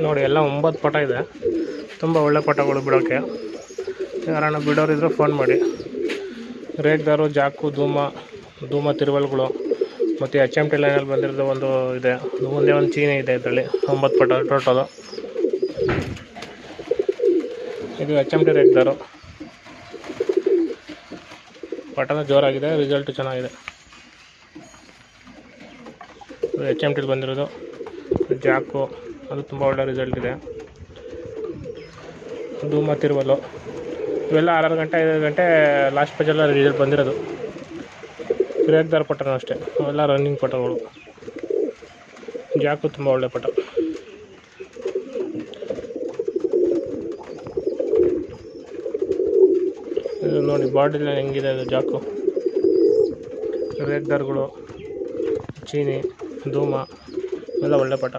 ನೋಡಿ ಎಲ್ಲ 9 ಪಟ ಇದೆ. ತುಂಬ ಒಳ್ಳೆ ಪಟಗಳು ಬಿಡೋಕ್ಕೆ. ಯಾರನ್ನ ಬಿಡೋರಿದ್ರೆ ಫೋನ್ ಮಾಡಿ. ರೇಗ್ದಾರು, ಜಾಕು, ಧೂಮ ತಿರುವಲ್ಗಳು ಮತ್ತು HMT ಲೈನಲ್ಲಿ ಬಂದಿರೋದು ಒಂದು ಇದೆ. ಮುಂದೆ ಒಂದು ಚೀನಿ ಇದೆ. ಇದರಲ್ಲಿ 9 ಪಟ ಟೋಟಲು. ಇದು HMT ರೇಗ್ದಾರು. ಪಟನ ಜೋರಾಗಿದೆ, ರಿಸಲ್ಟು ಚೆನ್ನಾಗಿದೆ. HMT ಬಂದಿರೋದು ಜಾಕು, ಅದು ತುಂಬ ಒಳ್ಳೆ ರಿಸಲ್ಟ್ ಇದೆ. ಧೂಮ ತಿರುವಲು ಇವೆಲ್ಲ 6 ಗಂಟೆ 5 ಗಂಟೆ ಲಾಸ್ಟ್ ಪೇಜೆಲ್ಲ ರಿಸಲ್ಟ್ ಬಂದಿರೋದು. ರೇಗ್ದಾರ್ ಪಟನೂ ಅಷ್ಟೇ, ಅವೆಲ್ಲ ರನ್ನಿಂಗ್ ಪಟಗಳು. ಜಾಕು ತುಂಬ ಒಳ್ಳೆ ಪಟ. ಇದು ನೋಡಿ ಬಾಡಿಲಿ ಹೆಂಗಿದೆ ಅದು ಜಾಕು. ರೇಗ್ದಾರ್ಗಳು, ಚೀನಿ, ಧೂಮ ಎಲ್ಲ ಒಳ್ಳೆ ಪಟ.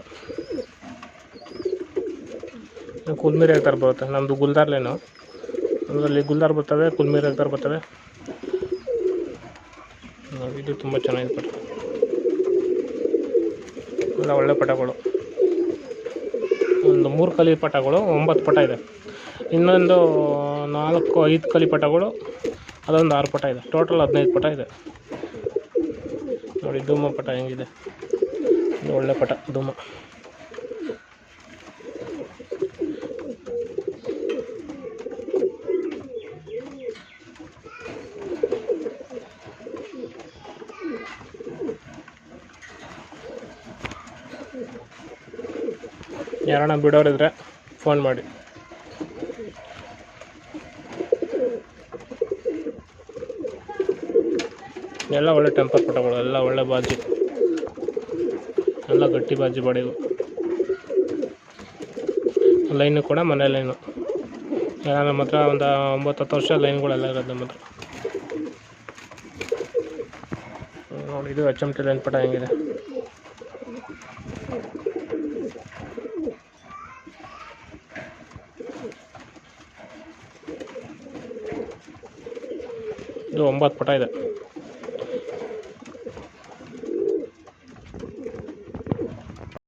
ಕುಲ್ಮಿ ರೇಗ್ದಾರ್ ಬರುತ್ತೆ. ನಮ್ಮದು ಗುಲ್ದಾರ್ ಲೈನು, ಅದರಲ್ಲಿ ಗುಲ್ದಾರ್ ಬರ್ತವೆ, ಕುಲ್ಮಿ ರೇಗ್ದಾರ್ ಬರ್ತವೆ. ಇದು ತುಂಬ ಚೆನ್ನಾಗಿದೆ ಪಟ. ಎಲ್ಲ ಒಳ್ಳೆ ಪಟಗಳು. ಒಂದು 3 ಕಲಿ ಪಟಗಳು 9 ಪಟ ಇದೆ. ಇನ್ನೊಂದು 4-5 ಕಲಿ ಪಟಗಳು, ಅದೊಂದು 6 ಪಟ ಇದೆ. ಟೋಟಲ್ 15 ಪಟ ಇದೆ. ನೋಡಿ ಧೂಮ ಪಟ ಹೆಂಗಿದೆ. ಇದು ಒಳ್ಳೆ ಪಟ ಧೂಮ. ಯಾರನ್ನ ಬಿಡೋರಿದ್ರೆ ಫೋನ್ ಮಾಡಿ. ಎಲ್ಲ ಒಳ್ಳೆ ಟೆಂಪರ್ ಪಟಗಳು, ಎಲ್ಲ ಒಳ್ಳೆ ಬಾಜಿ, ಎಲ್ಲ ಗಟ್ಟಿ ಬಾಜಿ ಬಾಡಿಗಳು. ಲೈನು ಕೂಡ ಮನೆ ಲೈನು. ನಮ್ಮ ಹತ್ರ ಒಂದು 9-10 ವರ್ಷ ಲೈನ್ಗಳೆಲ್ಲ ಇರೋದು ನಮ್ಮ ಹತ್ರ. ನೋಡಿ ಇದು HMT ಲೈನ್ ಪಟ ಹೆಂಗಿದೆ. ಇದು 9 ಪಟ ಇದೆ.